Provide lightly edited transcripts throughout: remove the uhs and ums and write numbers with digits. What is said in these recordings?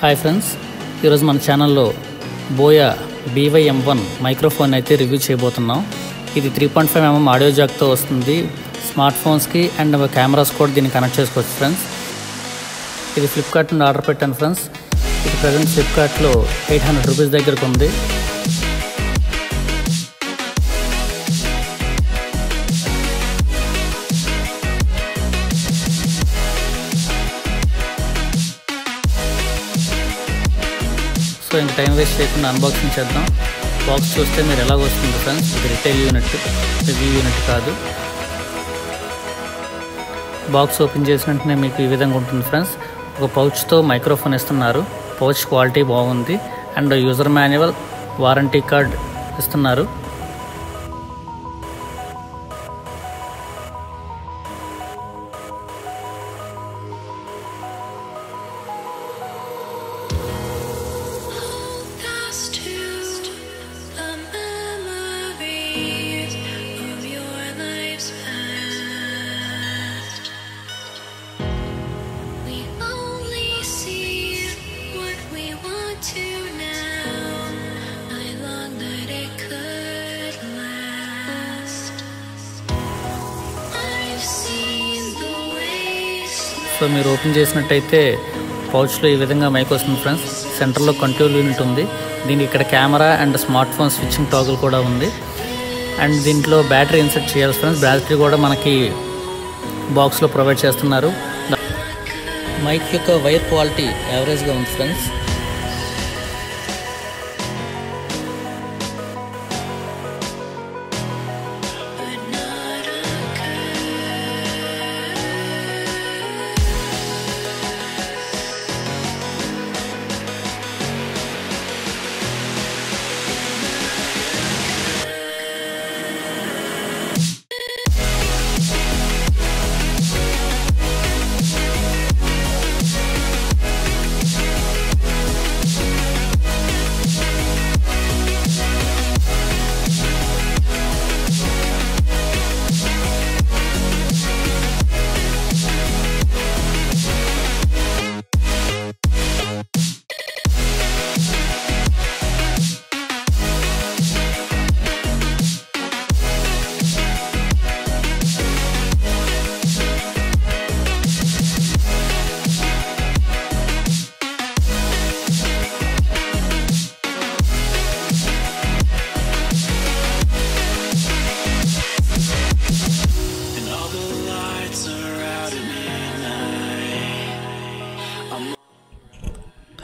Hi friends, ఈరోజు మన ఛానల్లో బోయా BY-M1 మైక్రోఫోన్ అయితే రివ్యూ చేయబోతున్నాం. ఇది 3.5mm ఆడియో జాక్తో వస్తుంది. స్మార్ట్ ఫోన్స్కి అండ్ కెమెరాస్ కూడా దీన్ని కనెక్ట్ చేసుకోవచ్చు ఫ్రెండ్స్. ఇది ఫ్లిప్కార్ట్ నుండి ఆర్డర్ పెట్టాను ఫ్రెండ్స్. ఇది ప్రజెంట్ ఫ్లిప్కార్ట్లో 800 రూపీస్ దగ్గరకు ఉంది. సో ఇంక టైం వేస్ట్ చేయకుండా అన్బాక్సింగ్ చేద్దాం. బాక్స్ చూస్తే మీరు ఎలాగ వస్తుంది ఫ్రెండ్స్. ఇది రిటైల్ యూనిట్, రివ్యూ యూనిట్ కాదు. బాక్స్ ఓపెన్ చేసిన వెంటనే మీకు ఈ విధంగా ఉంటుంది ఫ్రెండ్స్. ఒక పౌచ్తో మైక్రోఫోన్ ఇస్తున్నారు. పౌచ్ క్వాలిటీ బాగుంది and user manual, warranty card ఇస్తున్నారు. సో మీరు ఓపెన్ చేసినట్టయితే పౌచ్లో ఈ విధంగా మైక్ వస్తుంది ఫ్రెండ్స్. సెంటర్లో కంట్రోల్ యూనిట్ ఉంది. దీనికి ఇక్కడ camera and smart phone switching toggle కూడా ఉంది. అండ్ దీంట్లో బ్యాటరీ ఇన్సర్ట్ చేయాలి ఫ్రెండ్స్. బ్యాటరీ కూడా మనకి బాక్స్లో ప్రొవైడ్ చేస్తున్నారు. మైక్ యొక్క వైర్ క్వాలిటీ యావరేజ్గా ఉంది ఫ్రెండ్స్.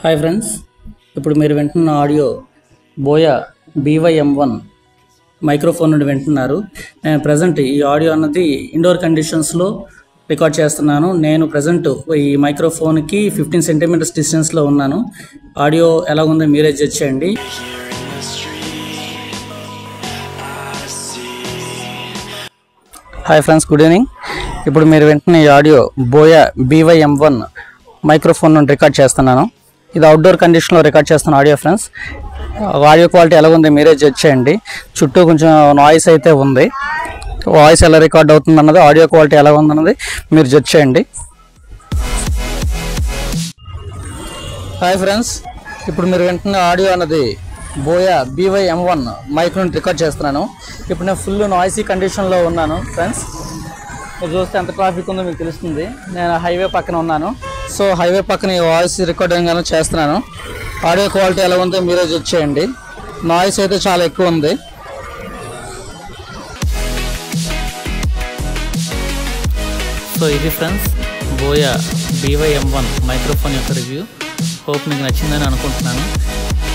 హాయ్ ఫ్రెండ్స్, ఇప్పుడు మీరు వింటున్న ఆడియో బోయా BY-M1 మైక్రోఫోన్ నుండి వింటున్నారు. నేను ప్రజెంట్ ఈ ఆడియో అన్నది ఇండోర్ కండిషన్స్లో రికార్డ్ చేస్తున్నాను. నేను ప్రజెంట్ ఈ మైక్రోఫోన్కి 15 సెంటీమీటర్స్ డిస్టెన్స్లో ఉన్నాను. ఆడియో ఎలా ఉందో మీరే జడ్జ్ చేయండి. Hi friends, good evening. ఇప్పుడు మీరు వింటున్న ఈ ఆడియో బోయా BY-M1 మైక్రోఫోన్ నుండి రికార్డ్ చేస్తున్నాను. ఇది అవుట్డోర్ కండిషన్లో రికార్డ్ చేస్తున్న ఆడియో ఫ్రెండ్స్. ఆడియో క్వాలిటీ ఎలా ఉంది మీరే జడ్జ్ చేయండి. చుట్టూ కొంచెం నాయిస్ అయితే ఉంది. వాయిస్ ఎలా రికార్డ్ అవుతుంది అన్నది, ఆడియో క్వాలిటీ ఎలా ఉందన్నది మీరు జడ్జ్ చేయండి. హాయ్ ఫ్రెండ్స్, ఇప్పుడు మీరు వింటున్న ఆడియో అన్నది బోయా BY-M1 మైక్ నుండి రికార్డ్ చేస్తున్నాను. ఇప్పుడు నేను ఫుల్ నాయిసీ కండిషన్లో ఉన్నాను ఫ్రెండ్స్. మీరు చూస్తే ఎంత ట్రాఫిక్ ఉందో మీకు తెలుస్తుంది. నేను హైవే పక్కన ఉన్నాను. సో హైవే పక్కన ఈ వాయిస్ రికార్డింగ్ అనేది చేస్తున్నాను. ఆడియో క్వాలిటీ ఎలా ఉందో మీరే జడ్జ్ చేయండి. నాయిస్ అయితే చాలా ఎక్కువ ఉంది. సో ఇది ఫ్రెండ్స్ బోయా BY-M1 మైక్రోఫోన్ యొక్క రివ్యూ. హోప్ మీకు నచ్చిందని అనుకుంటున్నాను.